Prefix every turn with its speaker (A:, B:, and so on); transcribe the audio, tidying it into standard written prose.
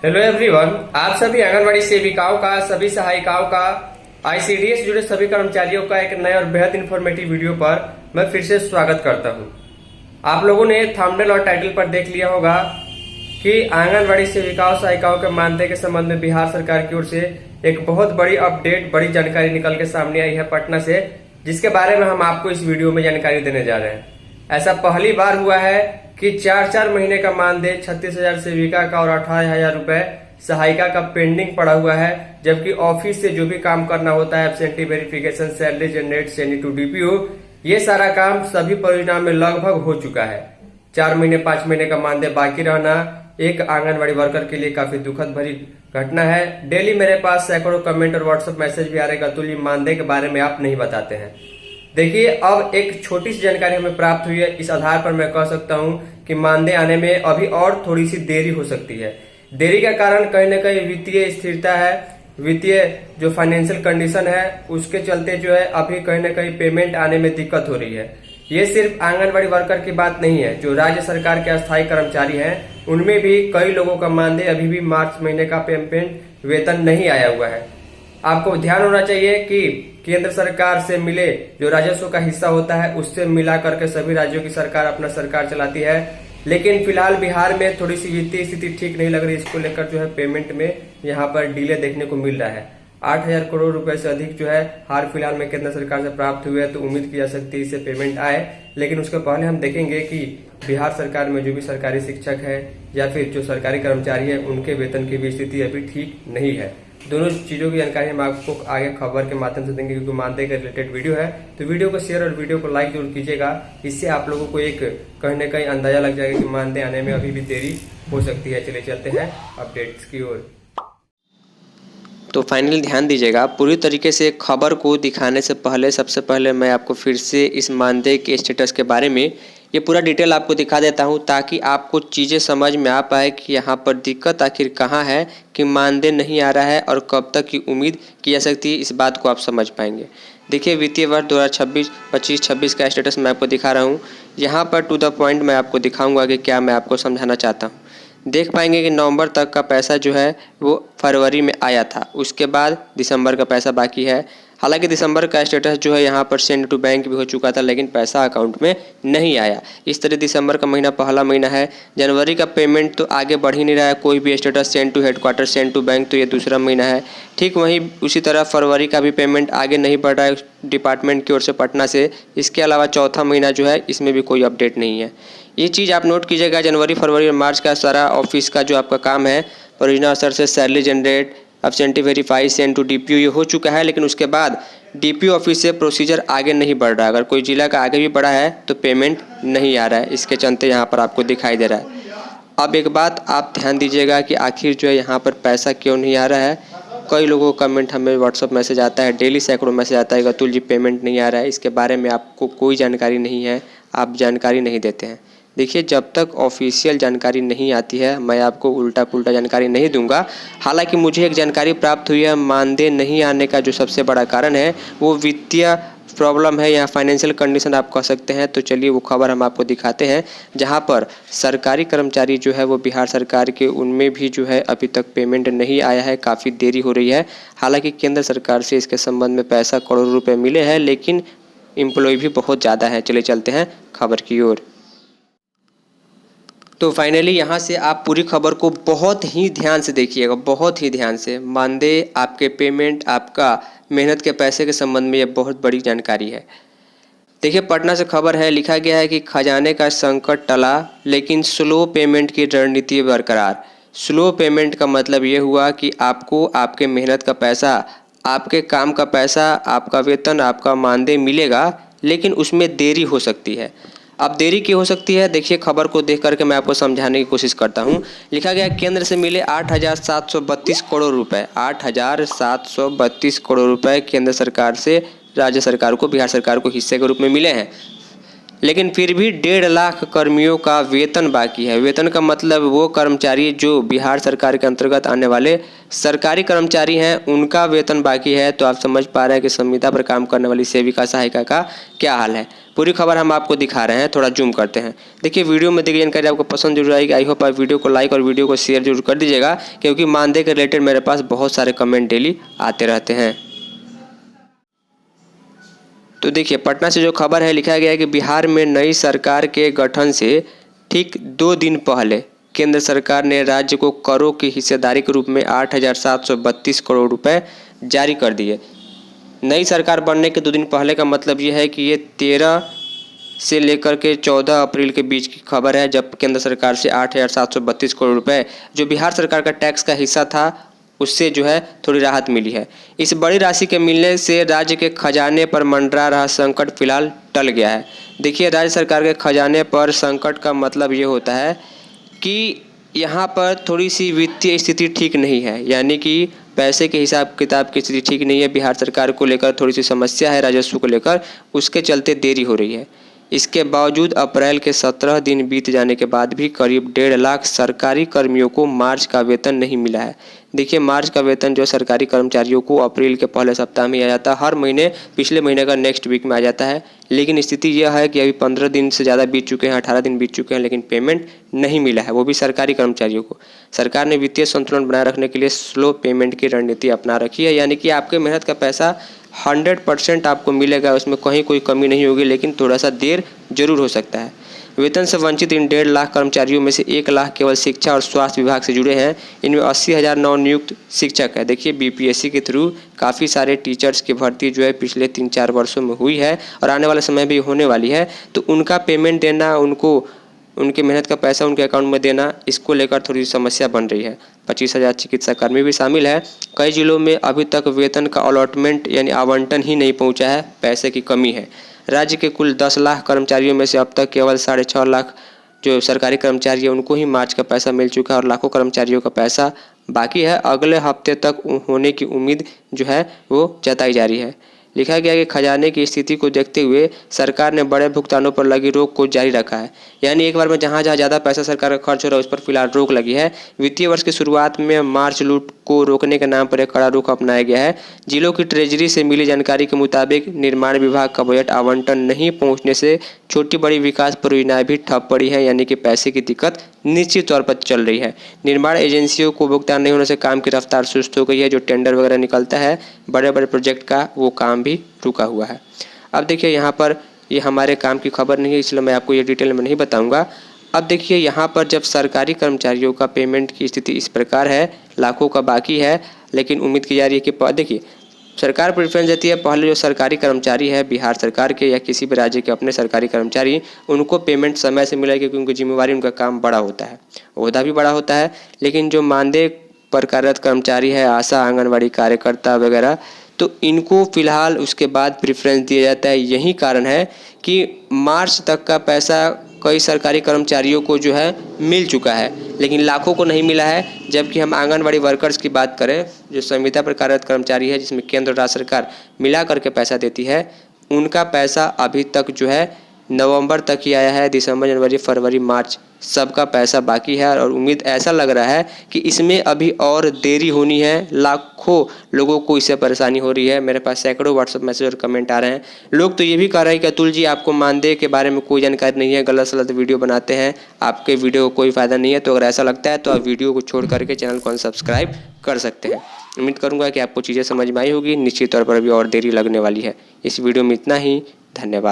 A: Hello everyone, आप सभी आंगनबाड़ी सेविकाओं का, सभी सहायिकाओं का, आईसीडीएस जुड़े सभी कर्मचारियों का एक नए और बेहद इन्फॉर्मेटिव वीडियो पर मैं फिर से स्वागत करता हूं। आप लोगों ने थंबनेल और टाइटल पर देख लिया होगा कि आंगनबाड़ी सेविकाओं सहायिकाओं के मानदेय के संबंध में बिहार सरकार की ओर से एक बहुत बड़ी अपडेट, बड़ी जानकारी निकल के सामने आई है पटना से, जिसके बारे में हम आपको इस वीडियो में जानकारी देने जा रहे हैं। ऐसा पहली बार हुआ है कि 4-4 महीने का मानदेय 36,000 सेविका का और 18,000 रुपए सहायिका का पेंडिंग पड़ा हुआ है, जबकि ऑफिस से जो भी काम करना होता है, absentee verification, salary generate, send to DPO, ये सारा काम सभी परियोजनाओं में लगभग हो चुका है। 4 महीने 5 महीने का मानदेय बाकी रहना एक आंगनबाड़ी वर्कर के लिए काफी दुखद भरी घटना है। डेली मेरे पास सैकड़ों कमेंट और व्हाट्सएप मैसेज भी आ रहे, अतुल जी मानदेय के बारे में आप नहीं बताते हैं। देखिए, अब एक छोटी सी जानकारी हमें प्राप्त हुई है, इस आधार पर मैं कह सकता हूं कि मानदेय आने में अभी और थोड़ी सी देरी हो सकती है। देरी का कारण कहीं न कहीं वित्तीय स्थिरता है, वित्तीय जो फाइनेंशियल कंडीशन है उसके चलते जो है अभी कहीं न कहीं पेमेंट आने में दिक्कत हो रही है। ये सिर्फ आंगनबाड़ी वर्कर की बात नहीं है, जो राज्य सरकार के अस्थायी कर्मचारी हैं उनमें भी कई लोगों का मानदेय अभी भी मार्च महीने का पेमेंट वेतन नहीं आया हुआ है। आपको ध्यान होना चाहिए कि केंद्र सरकार से मिले जो राजस्व का हिस्सा होता है उससे मिला करके सभी राज्यों की सरकार अपना सरकार चलाती है, लेकिन फिलहाल बिहार में थोड़ी सी वित्तीय स्थिति ठीक नहीं लग रही। इसको लेकर जो है पेमेंट में यहाँ पर डिले देखने को मिल रहा है। 8,000 करोड़ रुपए से अधिक जो है हाल फिलहाल में केंद्र सरकार से प्राप्त हुए, तो उम्मीद की जा सकती है इससे पेमेंट आए। लेकिन उसके पहले हम देखेंगे कि बिहार सरकार में जो भी सरकारी शिक्षक है या फिर जो सरकारी कर्मचारी है उनके वेतन की भी स्थिति अभी ठीक नहीं है। दोनों चीजों की जानकारी हम आपको आगे खबर के माध्यम से देंगे, क्योंकि मानदेय के रिलेटेड वीडियो है। तो वीडियो को शेयर और वीडियो को लाइक जरूर कीजिएगा। इससे आप लोगों को एक कहीं न कहीं अंदाजा लग जाएगा कि मानदेय आने में अभी भी देरी हो सकती है। चलिए चलते हैं अपडेट्स की ओर।
B: तो फाइनली ध्यान दीजिएगा, पूरी तरीके से खबर को दिखाने से पहले सबसे पहले मैं आपको फिर से इस मानदेय के स्टेटस के बारे में ये पूरा डिटेल आपको दिखा देता हूं, ताकि आपको चीज़ें समझ में आ पाए कि यहाँ पर दिक्कत आखिर कहाँ है, कि मानदेय नहीं आ रहा है और कब तक की उम्मीद की जा सकती है। इस बात को आप समझ पाएंगे। देखिए, वित्तीय वर्ष 2025-26 का स्टेटस मैं आपको दिखा रहा हूँ। यहाँ पर टू द पॉइंट मैं आपको दिखाऊँगा कि क्या मैं आपको समझाना चाहता हूँ। देख पाएंगे कि नवंबर तक का पैसा जो है वो फरवरी में आया था, उसके बाद दिसंबर का पैसा बाकी है। हालांकि दिसंबर का स्टेटस जो है यहाँ पर सेंड टू बैंक भी हो चुका था, लेकिन पैसा अकाउंट में नहीं आया। इस तरह दिसंबर का महीना पहला महीना है। जनवरी का पेमेंट तो आगे बढ़ ही नहीं रहा है, कोई भी status send to headquarter, send to bank, तो ये दूसरा महीना है। ठीक वहीं उसी तरह फरवरी का भी पेमेंट आगे नहीं बढ़ रहा है डिपार्टमेंट की ओर से पटना से। इसके अलावा चौथा महीना जो है इसमें भी कोई अपडेट नहीं है। ये चीज़ आप नोट कीजिएगा। जनवरी, फरवरी और मार्च का सारा ऑफिस का जो आपका काम है, परियोजना स्तर से salary generate, absentee verify, send to DPO, ये हो चुका है। लेकिन उसके बाद डीपीओ ऑफिस से प्रोसीजर आगे नहीं बढ़ रहा है। अगर कोई जिला का आगे भी बढ़ा है तो पेमेंट नहीं आ रहा है, इसके चलते यहाँ पर आपको दिखाई दे रहा है। अब एक बात आप ध्यान दीजिएगा कि आखिर जो है यहाँ पर पैसा क्यों नहीं आ रहा है। कई लोगों का कमेंट हमें व्हाट्सअप मैसेज आता है, डेली सैकड़ों मैसेज आता है कि अतुल जी पेमेंट नहीं आ रहा है। इसके बारे में आपको कोई जानकारी नहीं है, आप जानकारी नहीं देते हैं। देखिए, जब तक ऑफिशियल जानकारी नहीं आती है मैं आपको उल्टा पुल्टा जानकारी नहीं दूंगा। हालांकि मुझे एक जानकारी प्राप्त हुई है, मानदेय नहीं आने का जो सबसे बड़ा कारण है वो वित्तीय प्रॉब्लम है या फाइनेंशियल कंडीशन आप कह सकते हैं। तो चलिए वो खबर हम आपको दिखाते हैं, जहां पर सरकारी कर्मचारी जो है वो बिहार सरकार के, उनमें भी जो है अभी तक पेमेंट नहीं आया है, काफ़ी देरी हो रही है। हालांकि केंद्र सरकार से इसके संबंध में पैसा करोड़ों रुपये मिले हैं, लेकिन एम्प्लॉय भी बहुत ज़्यादा है। चलिए चलते हैं खबर की ओर। तो फाइनली यहाँ से आप पूरी खबर को बहुत ही ध्यान से देखिएगा, बहुत ही ध्यान से। मानदेय, आपके पेमेंट, आपका मेहनत के पैसे के संबंध में ये बहुत बड़ी जानकारी है। देखिए, पटना से खबर है, लिखा गया है कि खजाने का संकट टला लेकिन स्लो पेमेंट की रणनीति बरकरार। स्लो पेमेंट का मतलब ये हुआ कि आपको आपके मेहनत का पैसा, आपके काम का पैसा, आपका वेतन, आपका मानदेय मिलेगा, लेकिन उसमें देरी हो सकती है। अब देरी क्यों हो सकती है, देखिए खबर को देख करके मैं आपको समझाने की कोशिश करता हूँ। लिखा गया केंद्र से मिले 8,732 करोड़ रुपए, 8,732 करोड़ रुपए केंद्र सरकार से राज्य सरकार को, बिहार सरकार को हिस्से के रूप में मिले हैं। लेकिन फिर भी 1.5 लाख कर्मियों का वेतन बाकी है। वेतन का मतलब वो कर्मचारी जो बिहार सरकार के अंतर्गत आने वाले सरकारी कर्मचारी हैं, उनका वेतन बाकी है। तो आप समझ पा रहे हैं कि संविदा पर काम करने वाली सेविका सहायिका का क्या हाल है। पूरी खबर हम आपको दिखा रहे हैं। थोड़ा जूम करते हैं। देखिए वीडियो में देखिए जानकारी आपको पसंद जरूर आएगी। आई होप आप वीडियो को लाइक और वीडियो को शेयर जरूर कर दीजिएगा, क्योंकि मानदेय के रिलेटेड मेरे पास बहुत सारे कमेंट डेली आते रहते हैं। तो देखिए पटना से जो खबर है, लिखा गया है कि बिहार में नई सरकार के गठन से ठीक 2 दिन पहले केंद्र सरकार ने राज्य को करों की हिस्सेदारी के रूप में 8,732 करोड़ रुपए जारी कर दिए। नई सरकार बनने के 2 दिन पहले का मतलब ये है कि ये 13 से लेकर के 14 अप्रैल के बीच की खबर है, जब केंद्र सरकार से 8,732 करोड़ रुपए जो बिहार सरकार का टैक्स का हिस्सा था उससे जो है थोड़ी राहत मिली है। इस बड़ी राशि के मिलने से राज्य के खजाने पर मंडरा रहा संकट फिलहाल टल गया है। देखिए राज्य सरकार के खजाने पर संकट का मतलब ये होता है कि यहाँ पर थोड़ी सी वित्तीय स्थिति ठीक नहीं है, यानी कि पैसे के हिसाब किताब की स्थिति ठीक नहीं है। बिहार सरकार को लेकर थोड़ी सी समस्या है, राजस्व को लेकर, उसके चलते देरी हो रही है। इसके बावजूद अप्रैल के 17 दिन बीत जाने के बाद भी करीब 1.5 लाख सरकारी कर्मियों को मार्च का वेतन नहीं मिला है। देखिए मार्च का वेतन जो सरकारी कर्मचारियों को अप्रैल के पहले सप्ताह में आ जाता है, हर महीने पिछले महीने का नेक्स्ट वीक में आ जाता है। लेकिन स्थिति यह है कि अभी 15 दिन से ज़्यादा बीत चुके हैं, 18 दिन बीत चुके हैं, लेकिन पेमेंट नहीं मिला है, वो भी सरकारी कर्मचारियों को। सरकार ने वित्तीय संतुलन बनाए रखने के लिए स्लो पेमेंट की रणनीति अपना रखी है, यानी कि आपके मेहनत का पैसा 100% आपको मिलेगा, उसमें कहीं कोई कमी नहीं होगी, लेकिन थोड़ा सा देर जरूर हो सकता है। वेतन से वंचित इन 1.5 लाख कर्मचारियों में से 1 लाख केवल शिक्षा और स्वास्थ्य विभाग से जुड़े हैं। इनमें 80,000 नवनियुक्त शिक्षक है। देखिए बीपीएससी के थ्रू काफ़ी सारे टीचर्स की भर्ती जो है पिछले 3-4 वर्षों में हुई है और आने वाले समय भी होने वाली है। तो उनका पेमेंट देना, उनको उनके मेहनत का पैसा उनके अकाउंट में देना, इसको लेकर थोड़ी समस्या बन रही है। 25,000 चिकित्साकर्मी भी शामिल है। कई जिलों में अभी तक वेतन का अलॉटमेंट यानी आवंटन ही नहीं पहुंचा है, पैसे की कमी है। राज्य के कुल 10 लाख कर्मचारियों में से अब तक केवल 6.5 लाख जो सरकारी कर्मचारी है उनको ही मार्च का पैसा मिल चुका है और लाखों कर्मचारियों का पैसा बाकी है। अगले हफ्ते तक होने की उम्मीद जो है वो जताई जा रही है। लिखा गया कि खजाने की स्थिति को देखते हुए सरकार ने बड़े भुगतानों पर लगी रोक को जारी रखा है, यानी एक बार में जहां ज़्यादा पैसा सरकार का खर्च हो रहा है उस पर फिलहाल रोक लगी है। वित्तीय वर्ष की शुरुआत में मार्च लूट को रोकने के नाम पर एक कड़ा रुख अपनाया गया है। जिलों की ट्रेजरी से मिली जानकारी के मुताबिक निर्माण विभाग का बजट आवंटन नहीं पहुंचने से छोटी बड़ी विकास परियोजनाएं भी ठप पड़ी है, यानी कि पैसे की दिक्कत निश्चित तौर पर चल रही है। निर्माण एजेंसियों को भुगतान नहीं होने से काम की रफ्तार सुस्त हो गई है। जो टेंडर वगैरह निकलता है बड़े बड़े प्रोजेक्ट का, वो काम भी रुका हुआ है। अब देखिए यहाँ पर ये हमारे काम की खबर नहीं है, इसलिए मैं आपको ये डिटेल में नहीं बताऊंगा। अब देखिए यहाँ पर जब सरकारी कर्मचारियों का पेमेंट की स्थिति इस प्रकार है, लाखों का बाकी है, लेकिन उम्मीद की जा रही है कि देखिए सरकार प्रेफरेंस देती है पहले जो सरकारी कर्मचारी है बिहार सरकार के या किसी भी राज्य के अपने सरकारी कर्मचारी, उनको पेमेंट समय से मिलेगी, क्योंकि उनकी जिम्मेवारी, उनका काम बड़ा होता है, ओहदा भी बड़ा होता है। लेकिन जो मानदेय पर कार्यरत कर्मचारी है, आशा, आंगनबाड़ी कार्यकर्ता वगैरह, तो इनको फिलहाल उसके बाद प्रेफरेंस दिया जाता है। यही कारण है कि मार्च तक का पैसा कई सरकारी कर्मचारियों को जो है मिल चुका है, लेकिन लाखों को नहीं मिला है। जबकि हम आंगनबाड़ी वर्कर्स की बात करें, जो संविदा पर कार्यरत कर्मचारी है जिसमें केंद्र और राज्य सरकार मिला करके पैसा देती है, उनका पैसा अभी तक जो है नवंबर तक ही आया है। दिसंबर, जनवरी, फरवरी, मार्च सबका पैसा बाकी है और उम्मीद ऐसा लग रहा है कि इसमें अभी और देरी होनी है। लाखों लोगों को इससे परेशानी हो रही है। मेरे पास सैकड़ों व्हाट्सएप मैसेज और कमेंट आ रहे हैं। लोग तो ये भी कह रहे हैं कि अतुल जी आपको मानदेय के बारे में कोई जानकारी नहीं है, गलत सलत वीडियो बनाते हैं, आपके वीडियो को कोई फ़ायदा नहीं है। तो अगर ऐसा लगता है तो आप वीडियो को छोड़ करके चैनल को अनसब्सक्राइब कर सकते हैं। उम्मीद करूँगा कि आपको चीज़ें समझ में आई होगी। निश्चित तौर पर अभी और देरी लगने वाली है। इस वीडियो में इतना ही। धन्यवाद।